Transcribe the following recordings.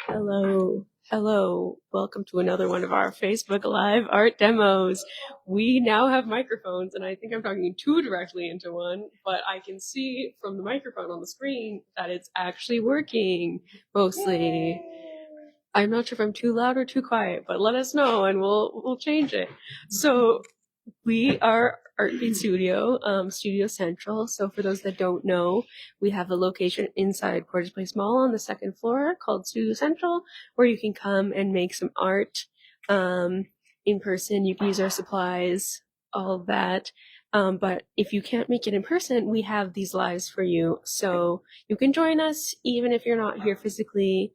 Hello. Welcome to another one of our Facebook Live art demos. We now have microphones, and I think I'm talking too directly into one, but I can see from the microphone on the screen that it's actually working, mostly. Yay! I'm not sure if I'm too loud or too quiet, but let us know and we'll change it. So we are Artbeat Studio, Studio Central. So for those that don't know, we have a location inside Portage Place Mall on the second floor called Studio Central, where you can come and make some art in person. You can use our supplies, all of that. But if you can't make it in person, we have these lives for you. So you can join us even if you're not here physically,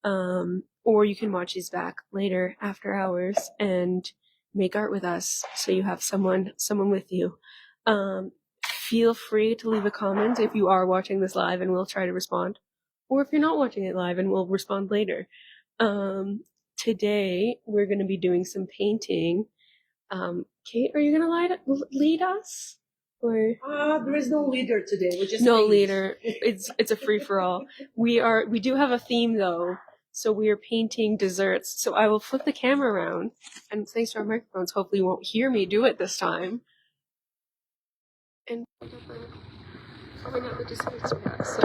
or you can watch these back later after hours and make art with us, so you have someone with you. Feel free to leave a comment if you are watching this live, and we'll try to respond. Or if you're not watching it live, and we'll respond later. Today, we're going to be doing some painting. Kate, are you going to lead us? Or there is no leader today. We just no leader. It's a free-for-all. We do have a theme, though. So we are painting desserts. So I will flip the camera around, and thanks to our microphones, hopefully you won't hear me do it this time. And probably not the desserts we have. So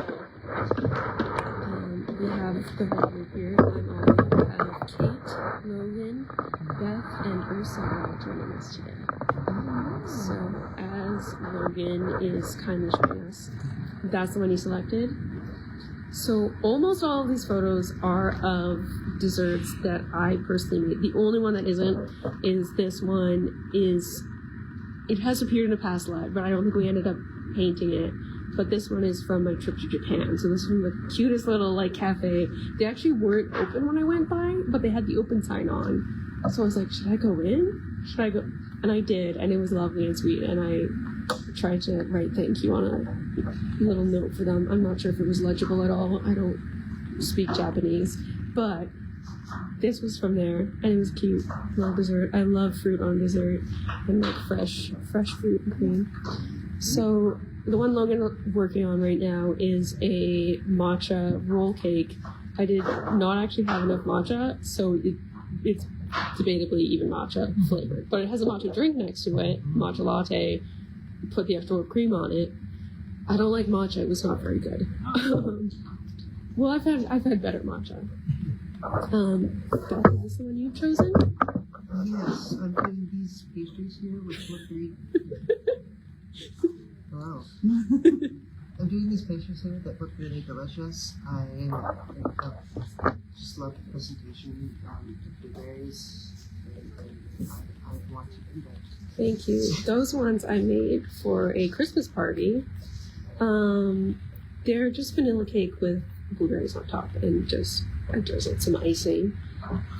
we have the venue here that I'm on. We have Kate, Logan, Beth, and Ursula joining us today. So as Logan is kindly showing us, that's the one he selected. So almost all of these photos are of desserts that I personally made. The only one that isn't is this one. It has appeared in a past live, but I don't think we ended up painting it. But this one is from my trip to Japan. So this is from the cutest little cafe. They actually weren't open when I went by, but they had the open sign on. So I was like, should I go in? Should I go? And I did, and it was lovely and sweet. And I tried to write thank you on a little note for them. I'm not sure if it was legible at all. I don't speak Japanese, but this was from there, and it was cute. Love dessert. I love fruit on dessert, and fresh fruit and cream. So the one Logan working on right now is a matcha roll cake. I did not actually have enough matcha, so it's debatably even matcha flavored, but it has a matcha drink next to it, matcha latte. Put the extra whipped cream on it. I don't like matcha. It was not very good. Well, I've had better matcha. Beth, is this the one you've chosen? Yes, I'm doing these pastries here, which look great. Wow. I'm doing these pastries here that look really delicious. I just love the presentation. The berries. I want to do that. Thank you. Those ones I made for a Christmas party. They're just vanilla cake with blueberries on top and just I drizzled some icing.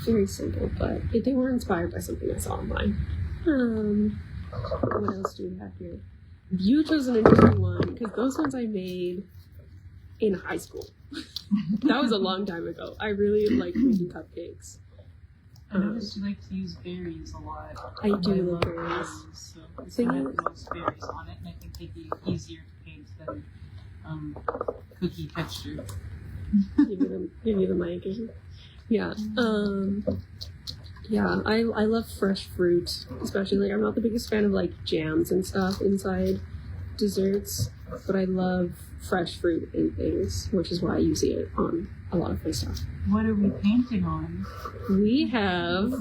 Very simple, but they were inspired by something I saw online. What else do we have here? You chose an interesting one because those ones I made in high school. That was a long time ago. I really like making cupcakes. I noticed you like to use berries a lot. I do love berries. So it's got the most berries on it, and I think they'd be easier to paint than cookie texture. Give you the mic. Yeah. Yeah, I love fresh fruit, especially I'm not the biggest fan of jams and stuff inside desserts, but I love fresh fruit and things, which is why I use it on a lot of my stuff. What are we painting on? We have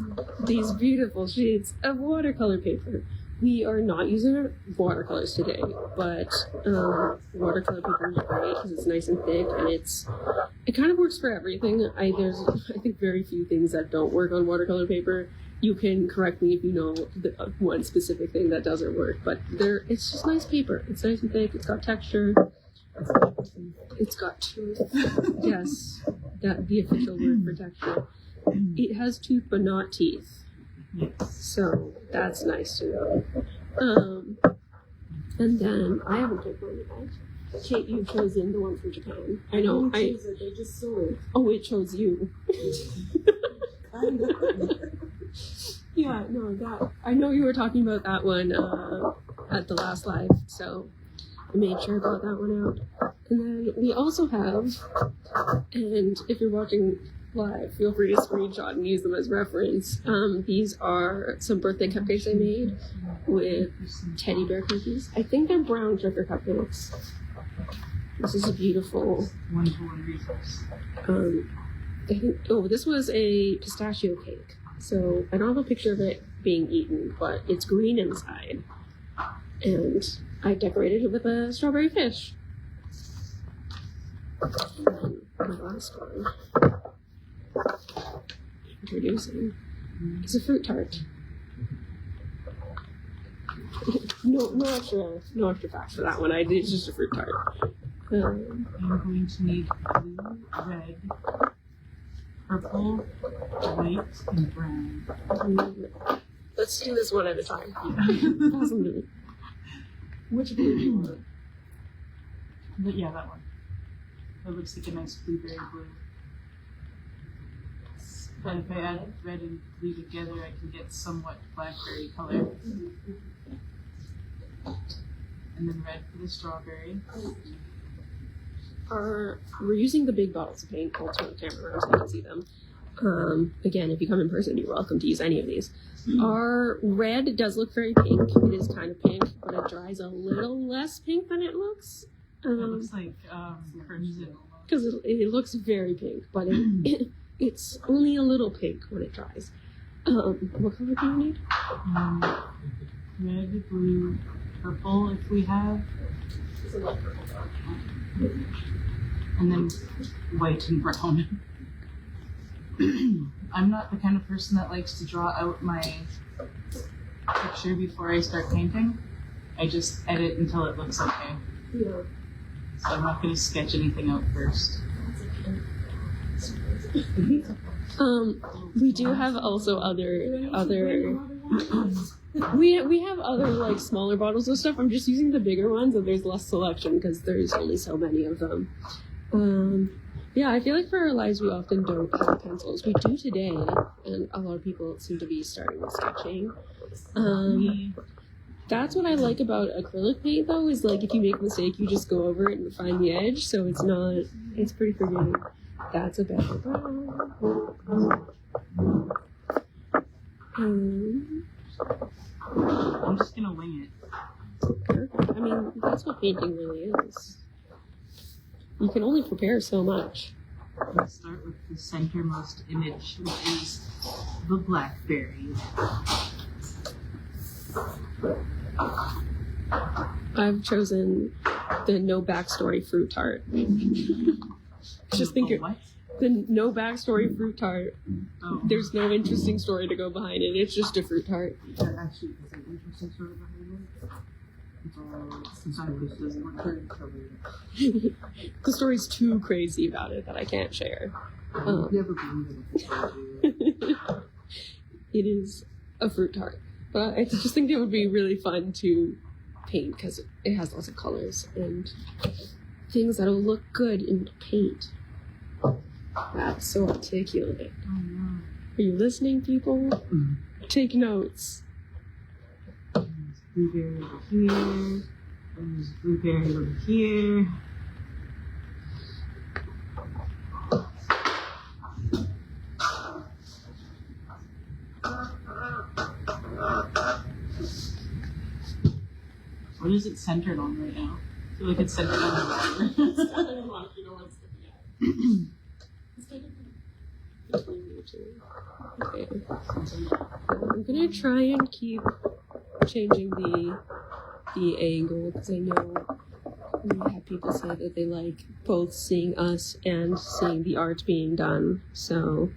these beautiful sheets of watercolor paper. We are not using watercolors today, but watercolor paper is great because it's nice and thick, and it kind of works for everything. There's I think very few things that don't work on watercolor paper. You can correct me if you know one specific thing that doesn't work, but it's just nice paper. It's nice and thick. It's got texture. It's got tooth. Yes, that the official word for texture. It has tooth but not teeth. So that's nice to know. And then I haven't picked one yet. Kate, you've chosen the one from Japan. I know. They just saw it. Oh, it chose you. I know. Yeah, no, I know you were talking about that one at the last live. So I made sure I got that one out. And then we also have, and if you're watching live, feel free to screenshot and use them as reference. These are some birthday cupcakes I made with teddy bear cookies. I think they're brown sugar cupcakes. This is a beautiful. One resource. This was a pistachio cake. So I don't have a picture of it being eaten, but it's green inside. And I decorated it with a strawberry fish. And then the last one, introducing, is a fruit tart. No extra facts for that one. It's just a fruit tart. I'm going to need blue, red, purple, white, and brown. Let's do this one at a time. Which blue do you want? But yeah, that one. That looks like a nice blueberry blue. But if I add red and blue together, I can get somewhat blackberry color. And then red for the strawberry. We're using the big bottles of paint. I'll turn the camera around so you can see them. Again, if you come in person, you're welcome to use any of these. Our red does look very pink. It is kind of pink, but it dries a little less pink than it looks. It looks like crimson. Because it looks very pink, but it's only a little pink when it dries. What color do you need? Red, blue, purple if we have. And then white and brown. I'm not the kind of person that likes to draw out my picture before I start painting. I just edit until it looks okay. Yeah. So I'm not going to sketch anything out first. We do have also other we have other like smaller bottles of stuff. I'm just using the bigger ones, and there's less selection because there's only so many of them. Yeah, I feel like for our lives we often don't have pencils. We do today, and a lot of people seem to be starting with sketching. That's what I like about acrylic paint, though, is like if you make a mistake, you just go over it and find the edge, so it's pretty forgiving. That's a better one. I'm just going to wing it. I mean, that's what painting really is. You can only prepare so much. Let's start with the centermost image, which is the blackberry. I've chosen the no backstory fruit tart. Just think what? the no backstory fruit tart. Oh. There's no interesting story to go behind it. It's just a fruit tart. That actually is an interesting story behind it. It's all The story's too crazy about it that I can't share. I've never believed it. It is a fruit tart. But I just think it would be really fun to paint because it has lots of colors and things that'll look good in paint. That's so articulate. Oh, no. Are you listening, people? Take notes. There's blueberry over here. And there's blueberry over here. What is it centered on right now? I feel like it's centered on the water. Okay. I'm gonna try and keep changing the angle because I know we have people say that they like both seeing us and seeing the art being done, so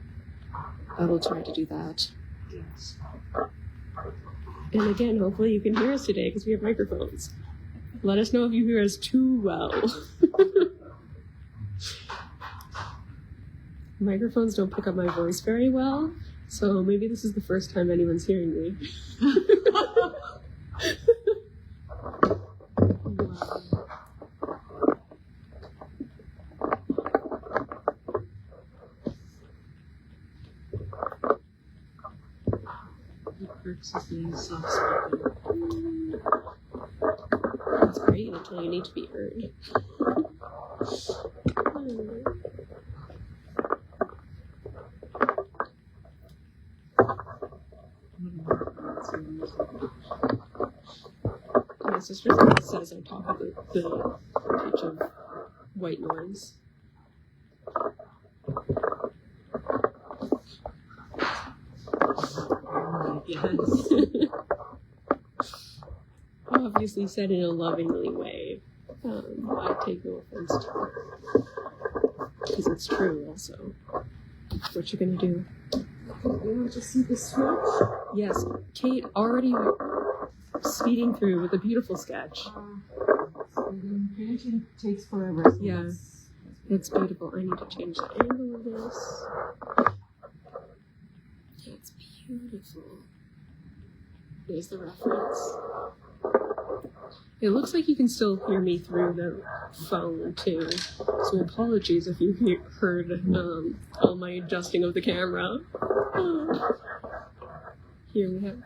I will try to do that. Yes. And again, hopefully you can hear us today because we have microphones. Let us know if you hear us too well. Microphones don't pick up my voice very well, so maybe this is the first time anyone's hearing me. The perks of being soft spoken. That's great. great until you need to be heard. My sister says on top of the pitch of white noise. Yes. Obviously said in a lovingly way. I take no offense to it. Because it's true also. What you gonna do? You want to see the switch? Yes, Kate already speeding through with a beautiful sketch. Painting takes forever. So Yeah. It's beautiful. I need to change the angle of this. It's beautiful. There's the reference. It looks like you can still hear me through the phone too. So apologies if you heard all my adjusting of the camera. Here we have.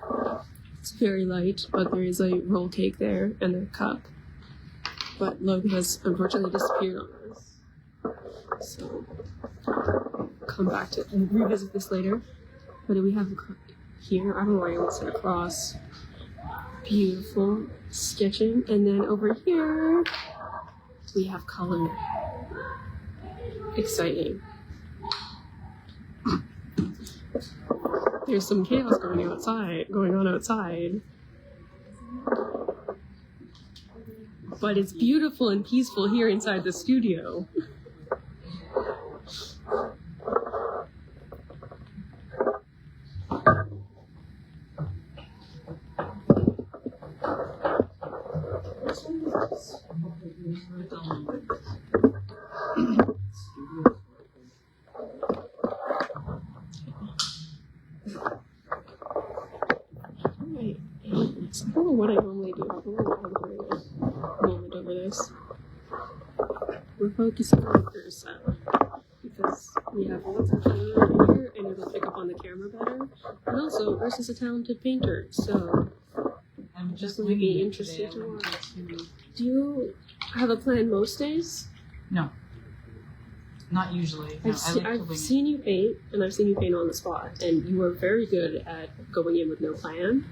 It's very light, but there is a roll cake there and a cup. But Logan has unfortunately disappeared on us. So come back to and revisit this later. What do we have here? I don't know why I almost said across. Beautiful sketching. And then over here we have color. Exciting. There's some chaos going on outside. But it's beautiful and peaceful here inside the studio. I don't know what I normally do. I don't know what I'm doing a moment over this. We're focusing on the curse set because we have lots of camera in here and it'll pick up on the camera better. And also, Ursa's a talented painter, so I'm just would be winging it interesting today. to watch. Do you have a plan most days? No. Not usually. No, I like to wing I've seen you paint, and I've seen you paint on the spot, and you are very good at going in with no plan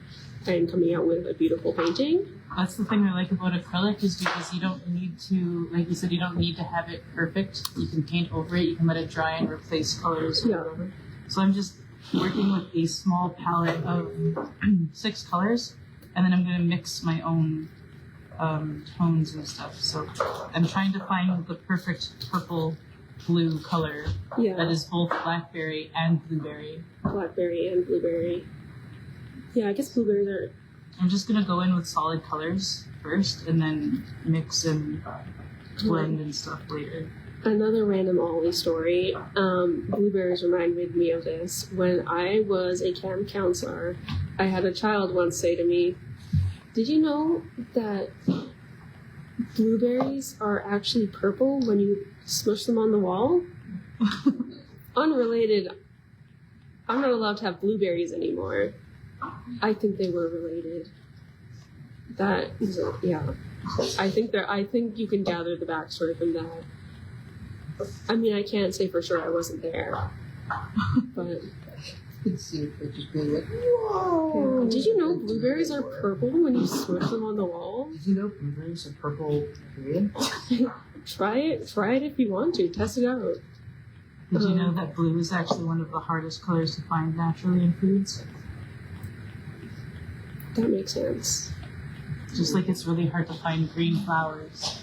and coming out with a beautiful painting. That's the thing I like about acrylic is because you don't need to, like you said, you don't need to have it perfect. You can paint over it, you can let it dry and replace colors or Yeah. whatever. So I'm just working with a small palette of 6 colors, and then I'm going to mix my own tones and stuff. So I'm trying to find the perfect purple blue color that Yeah, is both blackberry and blueberry. blackberry and blueberry. Yeah, I guess blueberries are. I'm just going to go in with solid colors first and then mix and blend and stuff later. Another random Ollie story. Blueberries reminded me of this. When I was a camp counselor, I had a child once say to me, "Did you know that blueberries are actually purple when you smush them on the wall?" Unrelated. I'm not allowed to have blueberries anymore. I think they were related. That is yeah. I think you can gather the backstory from that. I mean, I can't say for sure I wasn't there, but You can see it just being like, whoa! yeah. Did you know blueberries are purple when you smush them on the wall? Did you know blueberries are purple period? Try it if you want to. Test it out. Did you know that blue is actually one of the hardest colors to find naturally in foods? That makes sense. Just like it's really hard to find green flowers.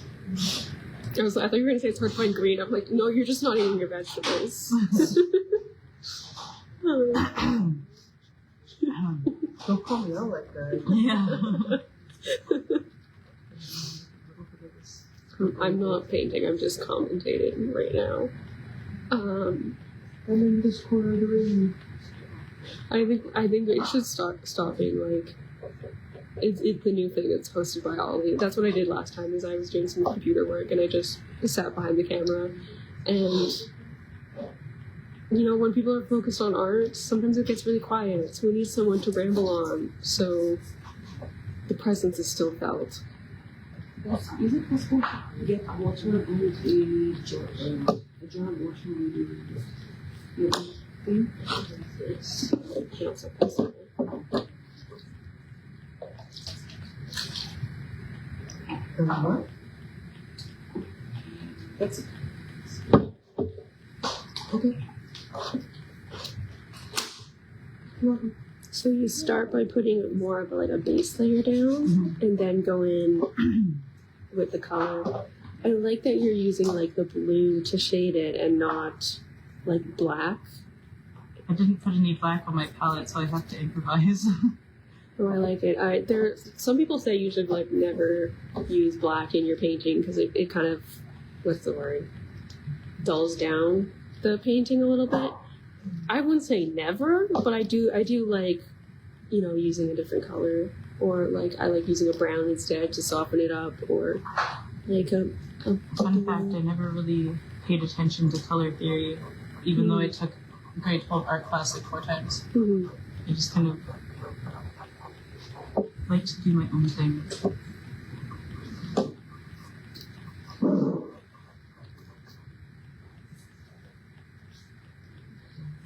I thought you were gonna say it's hard to find green. I'm like, no, you're just not eating your vegetables. Don't call me out like that. Yeah. I'm not painting. I'm just commentating right now. I'm in this corner of the room. I think it should stop being like it's the new thing that's hosted by Ollie. That's what I did last time. Is I was doing some computer work and I just sat behind the camera, and you know, when people are focused on art, sometimes it gets really quiet. So we need someone to ramble on, so the presence is still felt. Is it possible to get water and a jar of water and the thing? It's also possible. What? That's it. Okay. Welcome. So you start by putting more of like a base layer down, and then go in with the color. I like that you're using like the blue to shade it and not like black. I didn't put any black on my palette, so I have to improvise. Oh, I like it. Some people say you should like never use black in your painting because it kind of, what's the word, dulls down the painting a little bit. I wouldn't say never, but I do like, using a different color, or like I like using a brown instead to soften it up, or like a Fun fact, I never really paid attention to color theory, even though I took grade 12 art class like 4 times. Mhm. I just kind of like to do my own thing.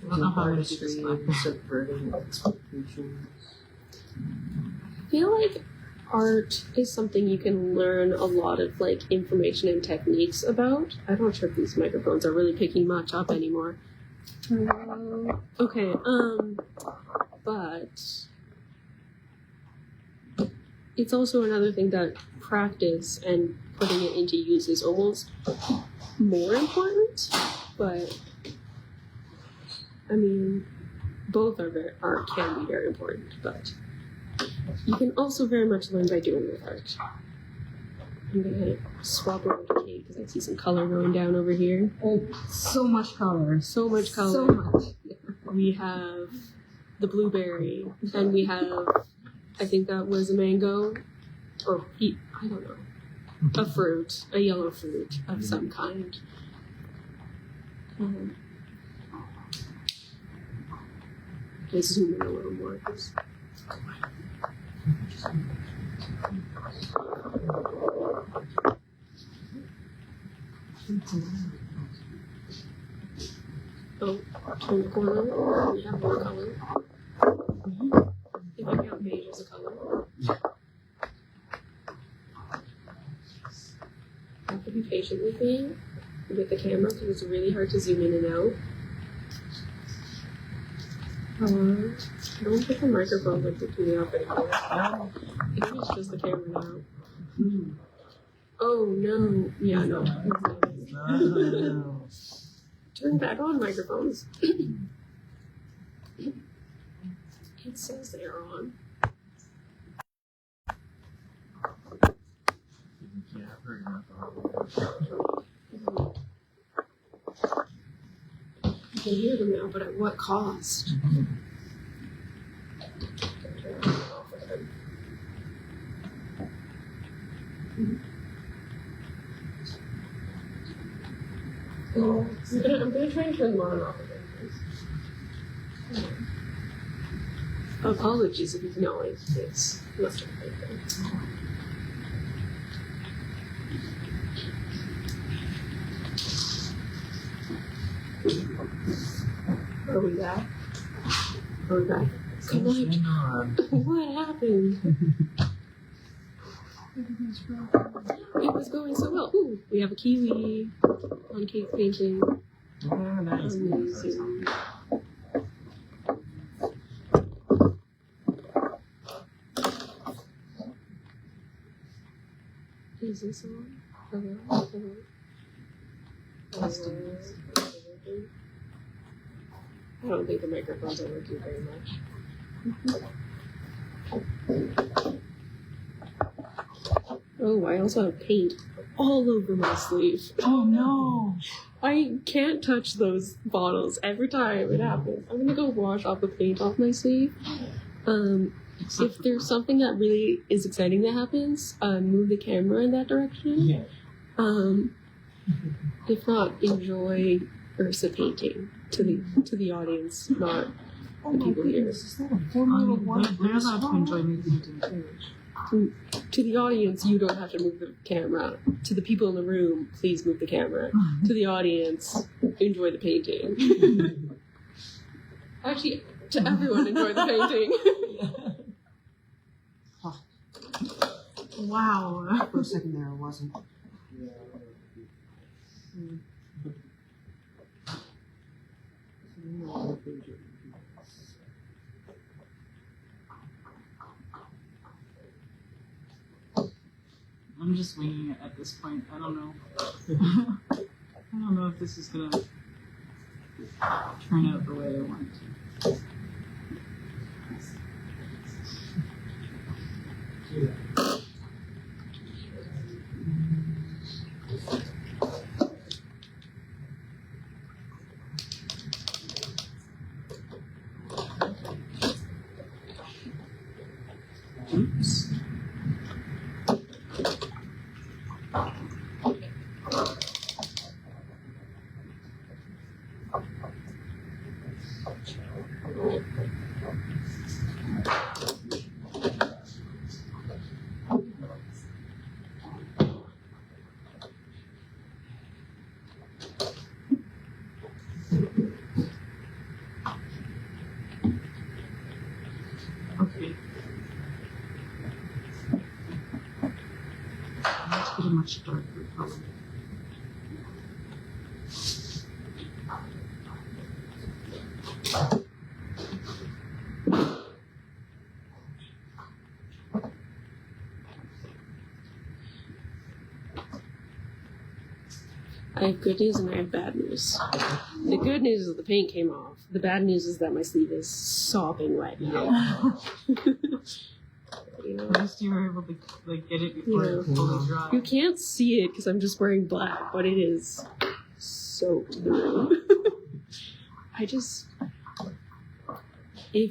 I don't know how to do this black. Subverting expectations. I feel like art is something you can learn a lot of like information and techniques about. I'm not sure if these microphones are really picking much up anymore. Okay, but it's also another thing that practice and putting it into use is almost more important. But I mean, both can be very important, but you can also very much learn by doing with art. I'm gonna swap over to Kate because I see some color going down over here. Oh, so much color. So much color. So much. We have the blueberry, and we have, I think that was a mango, or I don't know, a fruit, a yellow fruit of some kind. Let's zoom in a little more. Oh, turn the corner. We have more color. If I count beige as a color. You have to be patient with me with the camera because it's really hard to zoom in and out. I don't think the microphones are picking me up anymore. I think it's just the camera now. Oh no. Yeah, no. Turn back on microphones. It says they are on. Yeah, I've heard enough. I can hear them now, but at what cost? I'm gonna try and turn them on and off again. Apologies if you know it's must have been. Are we back? Are we back? Come on. What happened? It was going so well. Ooh, we have a kiwi on Kate's painting. Yeah, nice. Amazing. Is this on? Hello? Hello? I don't think the microphones are working very much. Oh, I also have paint all over my sleeve. Oh no! I can't touch those bottles every time it happens. I'm gonna go wash off the paint off my sleeve. If there's something that really is exciting that happens, move the camera in that direction. Yeah. If not, enjoy Ursa painting to the audience, not Oh the my people here. goodness, is that a Formula One? They're allowed to enjoy me painting too. To the audience, you don't have to move the camera. To the people in the room, please move the camera. To the audience, enjoy the painting. Actually, to everyone, enjoy the painting. Wow. For a second there, I wasn't. I'm just winging it at this point. I don't know. I don't know if this is gonna turn out the way I want it to. Oops. Okay. Let's get a much darker color. I have good news and I have bad news. The good news is the paint came off. The bad news is that my sleeve is sopping wet now. At least you were able to like get it before it fully dry. You can't see it because I'm just wearing black, but it is soaked through.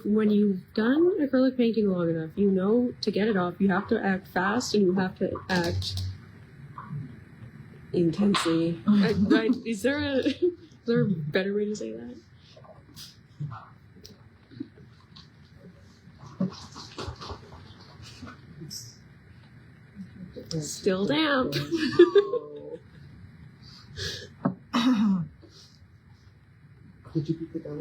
When you've done acrylic painting long enough, you know to get it off, you have to act fast and you have to act intensely. Is there a better way to say that? Still damp. Did you pick the down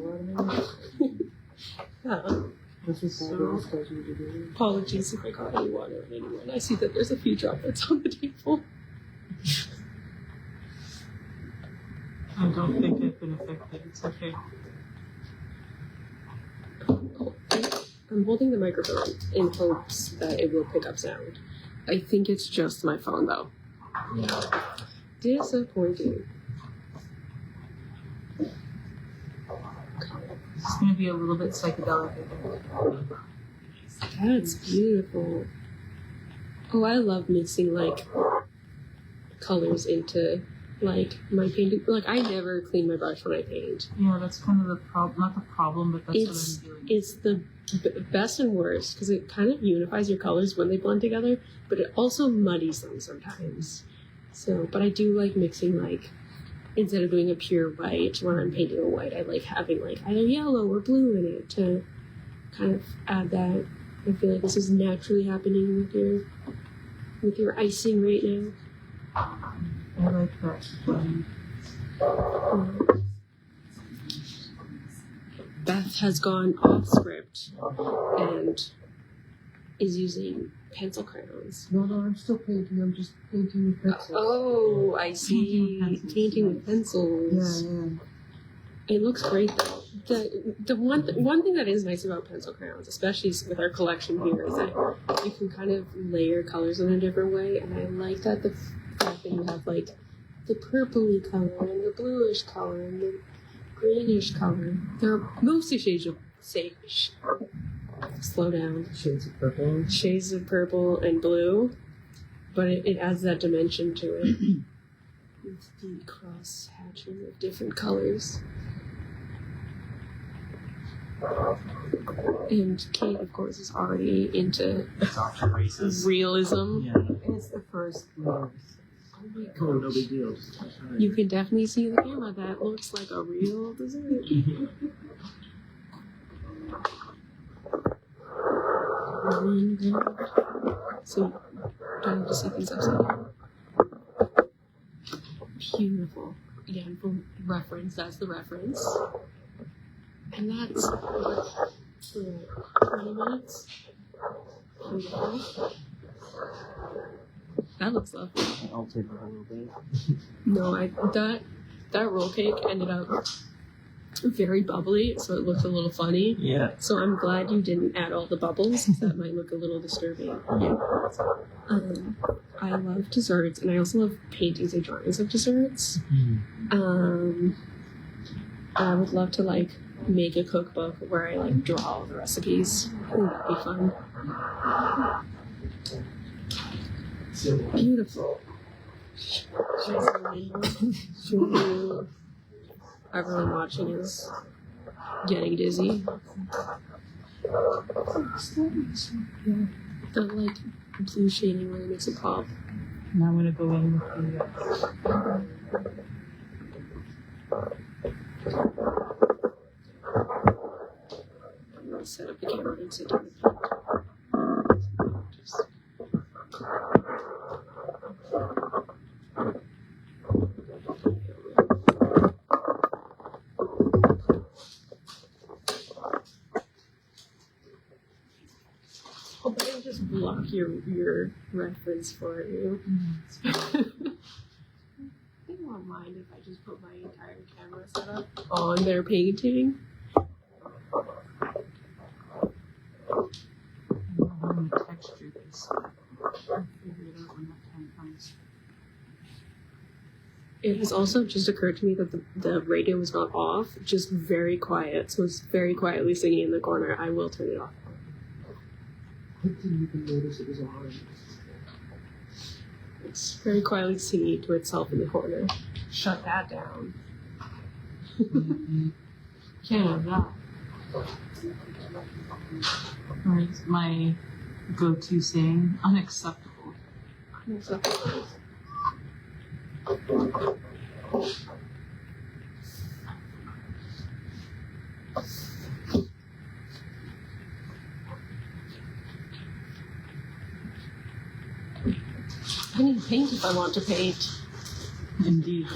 water? This was fabulous because you did it. Apologies if I got any water on anyone. I see that there's a few droplets on the table. I don't think I've been affected. It's okay. I'm holding the microphone in hopes that it will pick up sound. I think it's just my phone though. Yeah. Disappointing. It's gonna be a little bit psychedelic, I think. That's beautiful. Oh, I love mixing like colors into like my painting. Like I never clean my brush when I paint. Yeah, that's kind of the problem. Not the problem, but that's It's what I'm doing. it's the best and worst because it kind of unifies your colors when they blend together, but it also muddies them sometimes. So, but I do like mixing like instead of doing a pure white when I'm painting a white, I like having like either yellow or blue in it to kind of add that. I feel like this is naturally happening with your icing right now. I like that. Beth has gone off script and is using pencil crayons. No, I'm still painting. I'm just painting with pencils. Oh, I see. Painting with pencils. Yeah. It looks great though. The one thing that is nice about pencil crayons, especially with our collection here, is that you can kind of layer colors in a different way, and I like that the fact that you have like the purpley color and the bluish color and the greenish color. They're mostly shades of sage. Slow down. Shades of purple. Shades of purple and blue, but it adds that dimension to it. With the cross hatching of different colors. And Kate, of course, is already into Dr. Races. realism. Yeah. And it's the first years. Cool, no big deal. You can definitely see the camera. That looks like a real dessert. green ground. So you don't have to see things upside down. Beautiful. Again, for reference, that's the reference. And that's for 20 minutes. Beautiful. That looks lovely. Altered it a little bit. No, that roll cake ended up very bubbly, so it looked a little funny. Yeah. So I'm glad you didn't add all the bubbles, 'cause that might look a little disturbing. Yeah. I love desserts, and I also love paintings and drawings of desserts. I would love to make a cookbook where I draw all the recipes. I think that'd be fun. Beautiful. Everyone watching is getting dizzy. The blue shading really makes it pop. Now I'm gonna go in with the. I'm gonna set up the camera and sit down. Just... I'll just block your reference for you. They won't mind if I just put my entire camera setup on their painting. I don't know how to texture this. I'll figure it out when that time comes. It has also just occurred to me that the radio was not off, just very quiet. So it's very quietly singing in the corner. I will turn it off. I didn't even notice it was on. It's very quietly singing to itself in the corner. Shut that down. Can't have that. Right, my go-to saying, unacceptable. Unacceptable. I need paint if I want to paint. Indeed.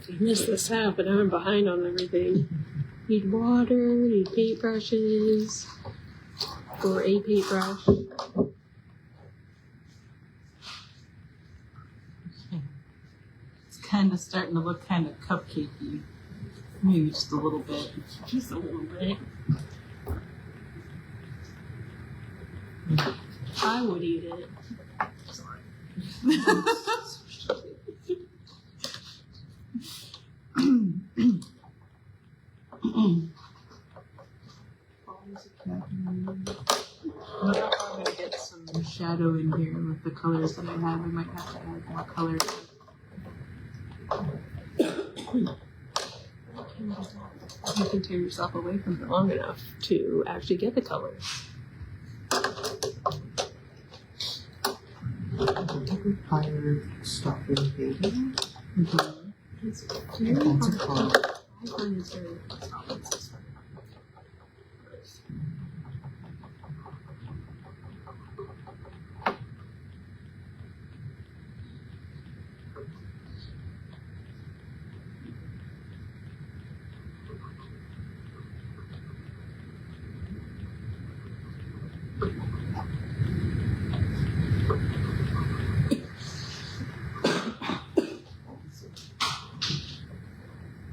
I missed this out, but I'm behind on everything. Need water, need paintbrushes, or a paintbrush. It's kind of starting to look kind of cupcakey. Maybe just a little bit. Just a little bit. I would eat it. shadow in here with the colors that I have. I might have to add more color. You can tear yourself away from it long enough to actually get the colors. Would that require stopping painting? It's If very that's a hard. call. I find it's very hard to stop this way.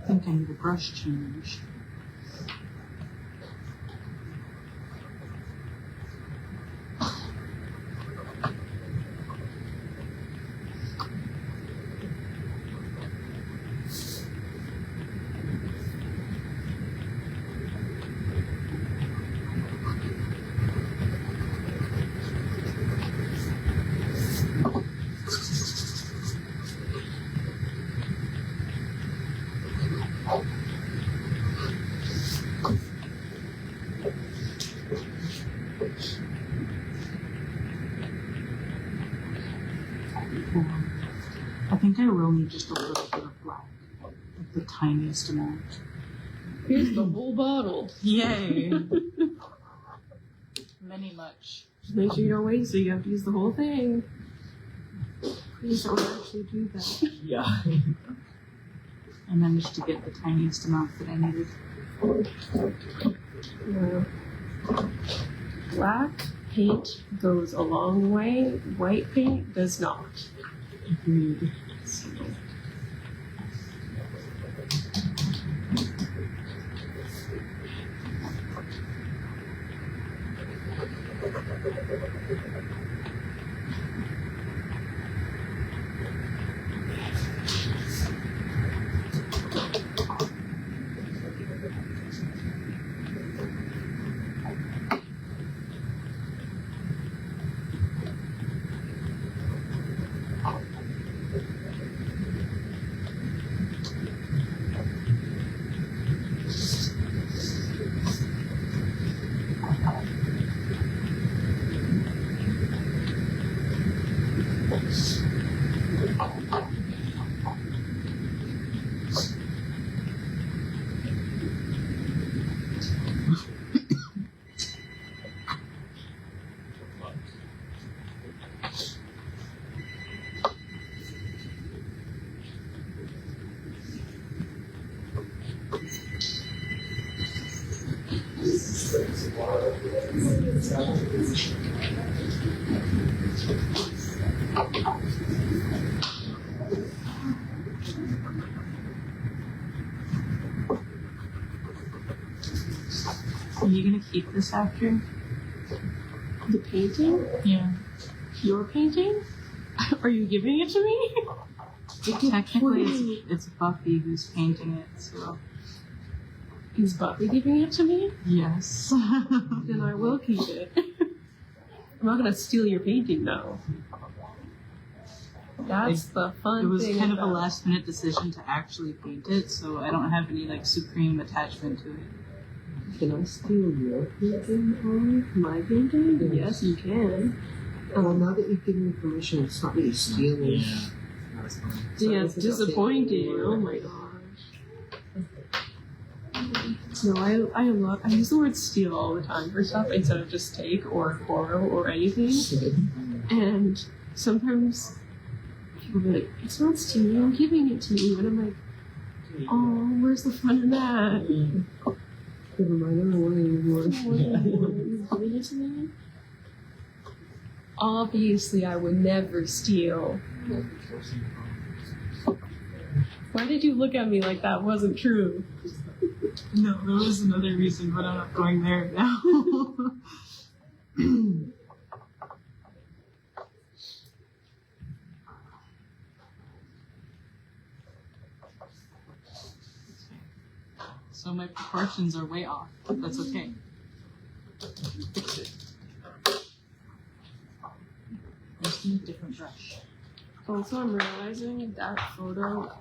I think I need a brush change. I think I will need just a little bit of black, like the tiniest amount. Here's the whole bottle. Yay! Many much. Just make sure you don't waste it. You have to use the whole thing. Please don't actually do that. Yeah. I managed to get the tiniest amount that I needed. Yeah. Black paint goes a long way. White paint does not. Agreed. Are you gonna keep this after? The painting? Yeah. Your painting? Are you giving it to me? Technically, it's Buffy who's painting it, so. Is Buffy giving it to me? Yes. Then I will keep it. I'm not gonna steal your painting though. That's the fun It was thing kind of a about- last minute decision to actually paint it, so I don't have any like supreme attachment to it. Can I steal your painting, Holly? My painting? Yes, you can. Well, now that you've given me permission, it's not really stealing. Yeah. That was fun. Yeah, it's disappointing. Oh my gosh. No, I use the word steal all the time for stuff instead of just take or borrow or anything. And sometimes people be like, it's not stealing, I'm giving it to you. And I'm like, oh, where's the fun in that? Never mind, I don't want it anymore. You're giving it to me? Obviously, I would never steal. Why did you look at me like that wasn't true? No, there was another reason, but I'm not going there now. So my proportions are way off. That's okay. Fix it. brush. Also, I'm realizing that photo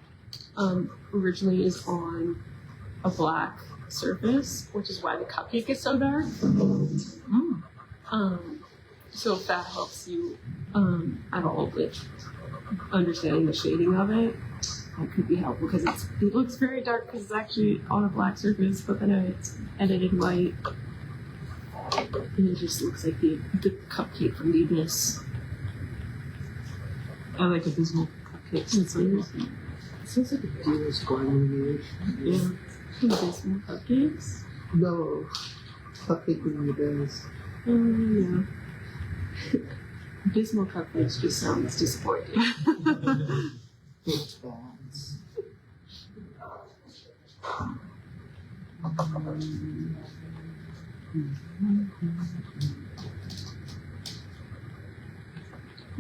originally is on a black surface, which is why the cupcake is so dark. Mm. So if that helps you at all with understanding the shading of it, that could be helpful because it looks very dark because it's actually on a black surface, but then it's edited white. And it just looks like the cupcake from the Abyss. I like abysmal cupcakes. It's like It sounds like a dealer's garden. Yeah. Abysmal cupcakes. No, cupcake with the bears. Yeah. Abysmal cupcakes just sounds disappointing. Big bags.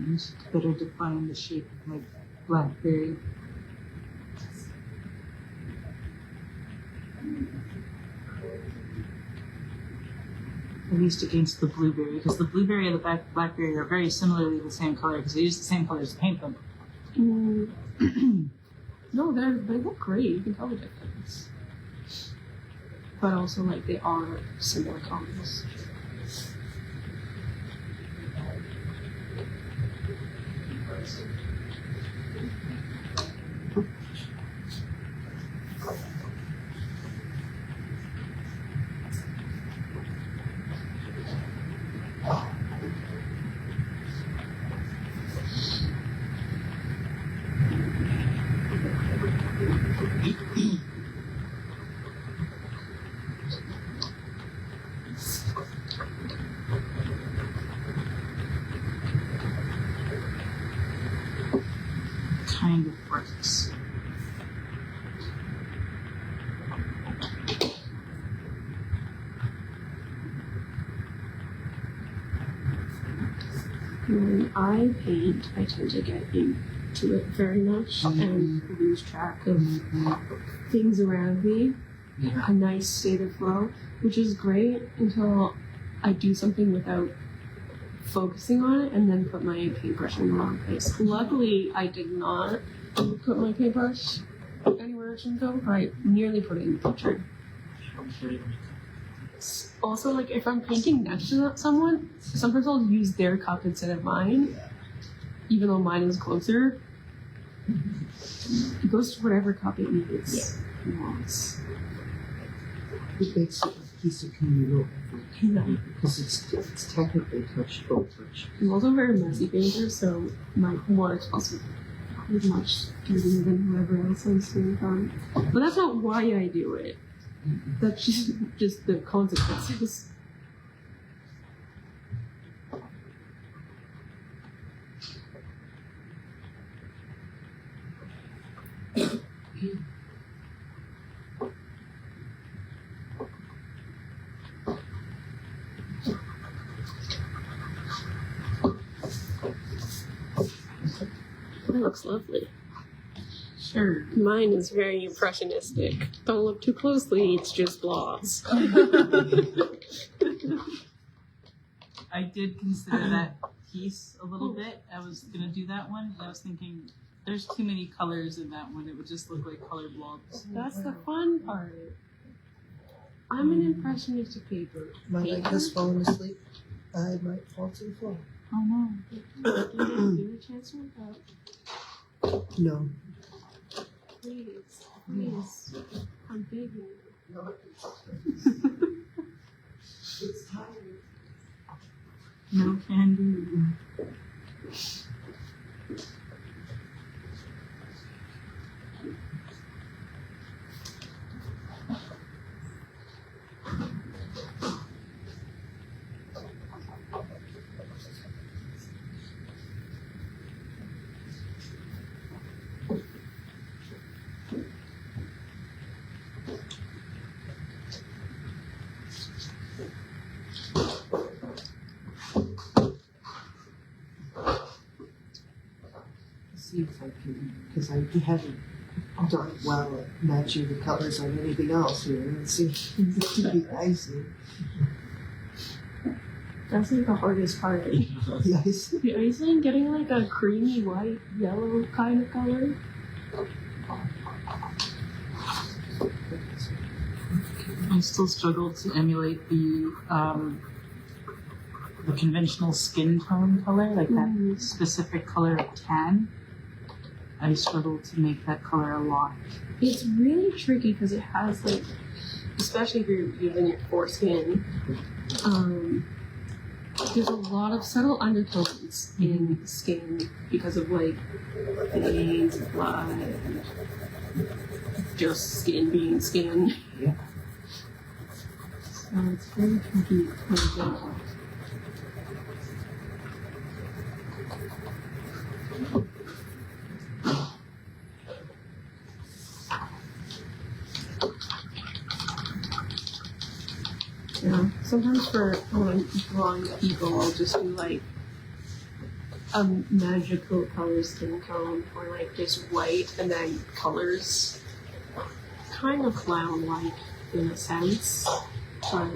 I should better define the shape of my blackberry. At least against the blueberry, because the blueberry and the blackberry are very similarly the same color, because they use the same colors to paint them. No, they look great. You can tell the difference. But also, like, they are similar colors. Kind of works. When I paint, I tend to get into it very much and lose track of things around me. Yeah. A nice state of flow, which is great until I do something without focusing on it and then put my paintbrush in the wrong place. Luckily, I did not put my paintbrush anywhere it shouldn't go, but I nearly put it in the picture. Also, like, if I'm painting next to someone, sometimes I'll use their cup instead of mine, even though mine is closer. It goes to whatever cup it needs. Yeah. It wants. It makes it a piece of communal effort Yeah. because it's technically both touch. I'm also a very messy painter, so my water also is much dirtier than whoever else I'm seeing on. But that's not why I do it. That's just the consequences. That looks lovely. Sure. Mine is very impressionistic. Don't look too closely, it's just blobs. I did consider that piece a little bit. I was gonna do that one, and I was thinking there's too many colors in that one. It would just look like color blobs. That's the fun part. I'm an impressionistic paper. My light has fallen asleep. I might fall to the floor. Oh no. Give me a chance to wake up. No. Please, please. I'm begging you. No. It's tired. No can do. See if I can, because I haven't done well at matching the colors on anything else here. Let's see if it can be icing. That's like the hardest part. The ice. The icing, getting like a creamy white, yellow kind of color. I still struggle to emulate the conventional skin tone color, like that specific color of tan. I struggle to make that color a lot. It's really tricky because it has like, especially if you're using it for skin, there's a lot of subtle undertones in skin because of like veins, blood, and just skin being skin. Yeah. So it's very tricky to get. Yeah. Sometimes for when I'm drawing people, I'll just do like a magical color skin tone or like just white and then colors. Kind of clown-like in a sense, but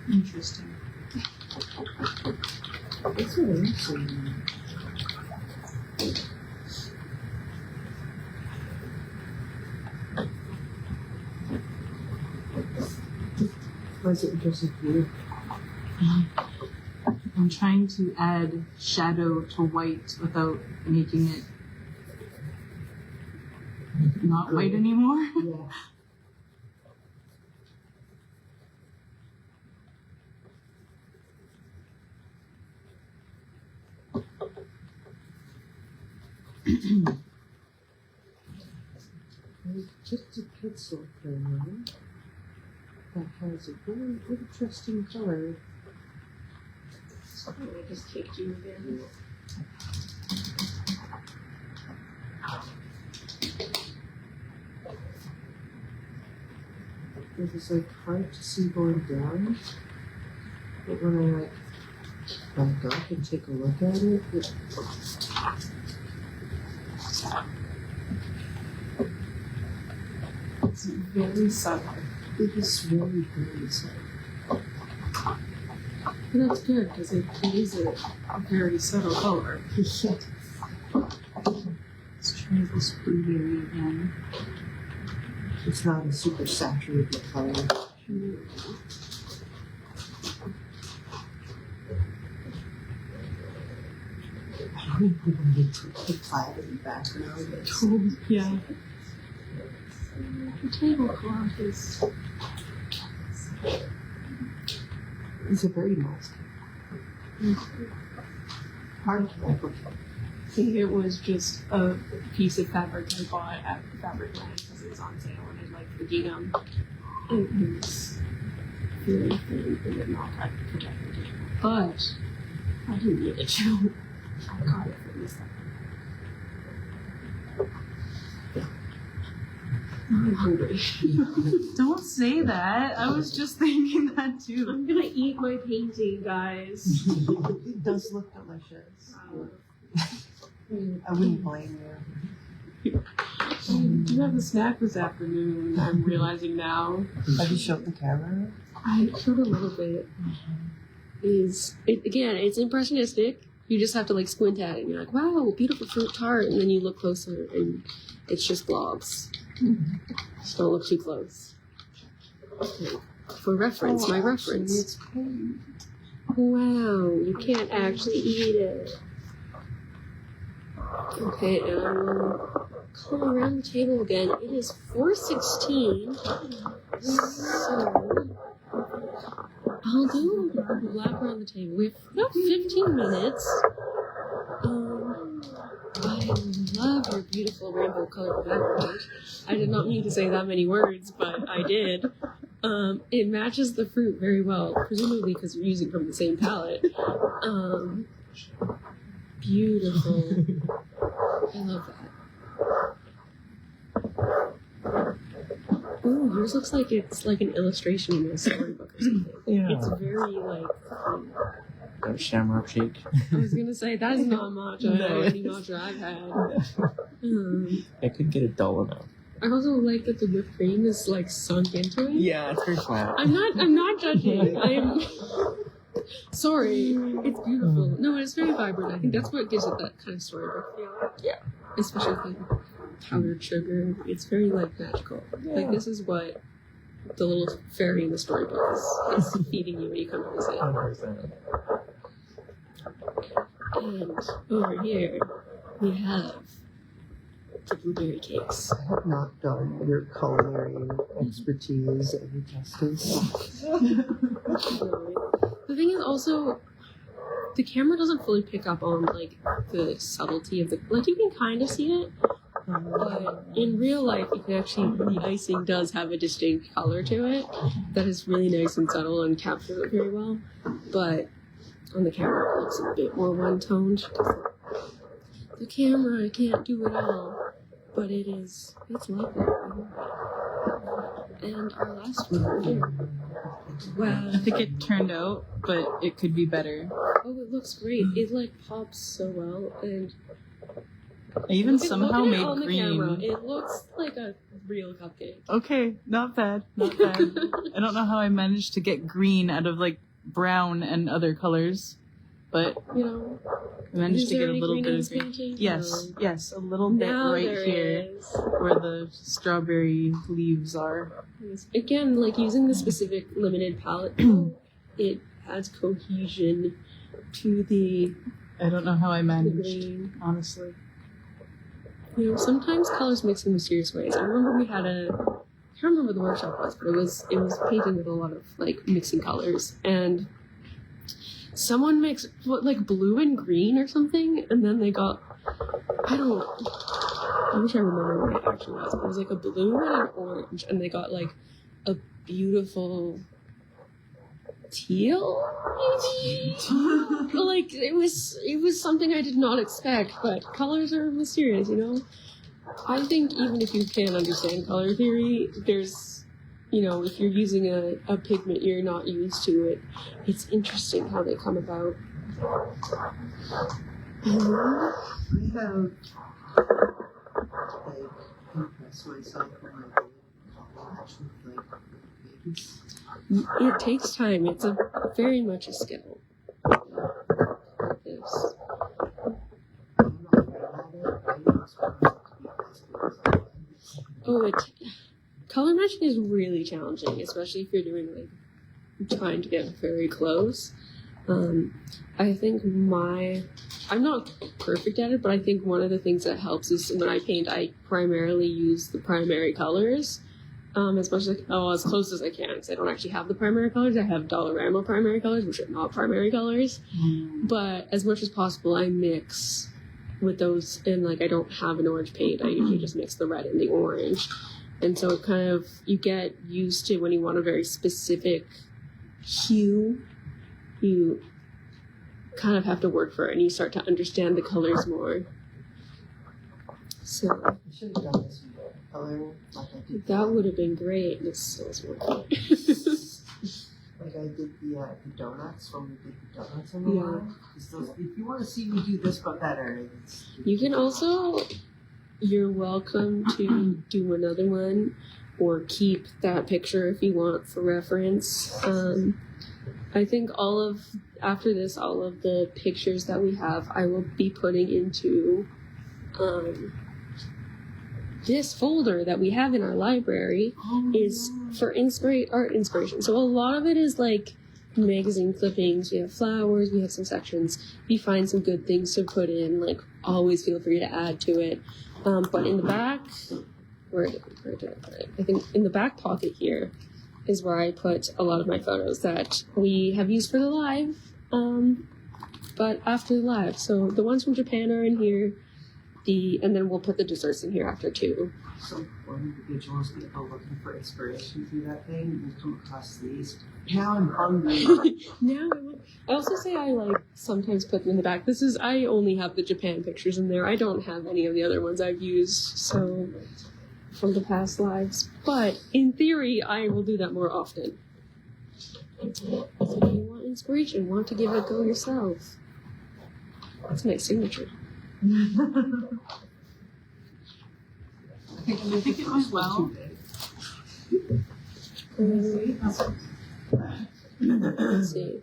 Interesting. It's what I'm saying. Why is it interesting for you? I'm trying to add shadow to white without making it not white anymore. Yeah. There's just a pencil pen that has a very interesting color. I just kicked you again. It was like hard to see going down, but when I like back up and take a look at it, It's very subtle. it is very, very subtle. But that's good because it is a very subtle color. Let's try this blueberry again. It's not a super saturated color. I don't even need to put cloud in the background. Yeah. The tablecloth is. It's a very nice hard to replicate. I think it was just a piece of fabric I bought at the fabric land because it was on sale and I liked the gingham. It was very thin and did not like protected it. But I didn't need it to. I got it for this. I'm hungry. Don't say that. I was just thinking that too. I'm gonna eat my painting, guys. It does look delicious. I wouldn't blame you. You have a snack this afternoon, I'm realizing now. Have you showed the camera? I showed a little bit. Again, it's impressionistic. You just have to like squint at it and you're like, wow, beautiful fruit tart. And then you look closer and it's just blobs. Just don't look too close. For reference, my reference. It's paint. Wow, you can't actually eat it. Okay, and I will come around the table again. It is 4:16, so I'll do a lap around the table. We have about 15 minutes. I love your beautiful rainbow colored background. I did not mean to say that many words, but I did. It matches the fruit very well, presumably because you're using from the same palette. Beautiful. I love that. Ooh, yours looks like it's like an illustration in a storybook or something. Yeah. It's very like. Got shamrock shake. I was gonna say that is not matcha. No. Any matcha I've had. I could get a dull enough. I also like that the whipped cream is like sunk into it. Yeah, it's very flat. I'm not judging. I'm sorry. It's beautiful. No, it's very vibrant. I think that's what gives it that kind of storybook feel. Yeah. Especially with like powdered sugar. It's very like magical. Like this is what the little fairy in the storybook is feeding you when you come to visit. 100%. And over here we have the blueberry cakes. I have not done your culinary expertise any justice. The thing is also, the camera doesn't fully pick up on like the subtlety of the, like you can kind of see it, but in real life you can actually, the icing does have a distinct color to it that is really nice and subtle and captures it very well, but on the camera it looks a bit more one-toned. The camera can't do it all, but it's like that. And our last one over here. Wow. I think it turned out, but it could be better. Oh, it looks great. It like pops so well, and I even look at somehow it made on the camera. green. It looks like a real cupcake. Okay, not bad, not bad. I don't know how I managed to get green out of like brown and other colors, but You know, I managed is to there get a any little green bit in of this green. painting? Yes, No. yes, a little bit Now right there here is. where the strawberry leaves are. Again, like using the specific limited palette, it adds cohesion to the I don't know how I managed, green. honestly. You know, sometimes colors mix in mysterious ways. I remember we had I can't remember what the workshop was, but it was painting with a lot of like mixing colors, and someone mixed like blue and green or something, and then they got I wish I remember what it actually was, but it was like a blue and an orange, and they got like a beautiful teal, maybe? Like it was something I did not expect, but colors are mysterious, you know? I think even if you can't understand color theory, there's, you know, if you're using a pigment you're not used to it, it's interesting how they come about. I have like impressed myself when I do college with like babies. It takes time. It's very much a skill. This. Oh, color matching is really challenging, especially if you're doing like trying to get very close. I think I'm not perfect at it, but I think one of the things that helps is when I paint, I primarily use the primary colors, as much as close as I can, because I don't actually have the primary colors. I have Dollarama primary colors, which are not primary colors, but as much as possible, I mix with those, and like I don't have an orange paint. I usually just mix the red and the orange, and so it kind of, you get used to when you want a very specific hue, you kind of have to work for it, and you start to understand the colors more. So I should have done this coloring, like I did. That would have been great. This smells working. Like I did the donuts when we did the donuts in the Yeah. line. If you want to see me do this but better, You can also, you're welcome to do another one or keep that picture if you want for reference. I think after this, all of the pictures that we have, I will be putting into this folder that we have in our library is for art inspiration. So a lot of it is like magazine clippings, we have flowers, we have some sections. If you find some good things to put in, like always feel free to add to it. But in the back, where did I put it? I think in the back pocket here is where I put a lot of my photos that we have used for the live, but after the live. So the ones from Japan are in here, and then we'll put the desserts in here after too. So when individuals that go looking for inspiration through that thing, will come across these. Now I'm hungry. Now I also say I like sometimes put them in the back. I only have the Japan pictures in there. I don't have any of the other ones I've used, so from the past lives. But in theory, I will do that more often. So if you want inspiration, want to give it a go yourself. That's my signature. I think it went well. Let's see.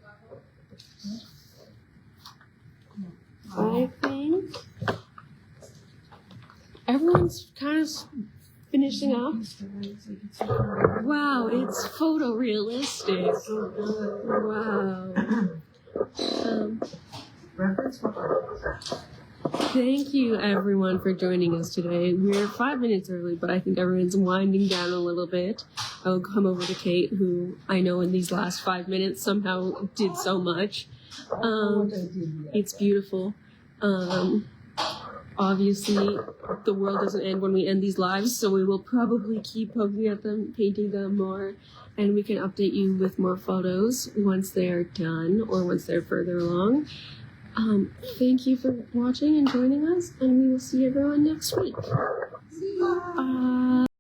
I think everyone's kind of finishing up. Wow, it's photorealistic. Wow. Reference for Thank you, everyone, for joining us today. We're 5 minutes early, but I think everyone's winding down a little bit. I'll come over to Kate, who I know in these last 5 minutes somehow did so much. It's beautiful. Obviously, the world doesn't end when we end these lives, so we will probably keep poking at them, painting them more, and we can update you with more photos once they're done or once they're further along. Thank you for watching and joining us, and we will see everyone next week. Bye.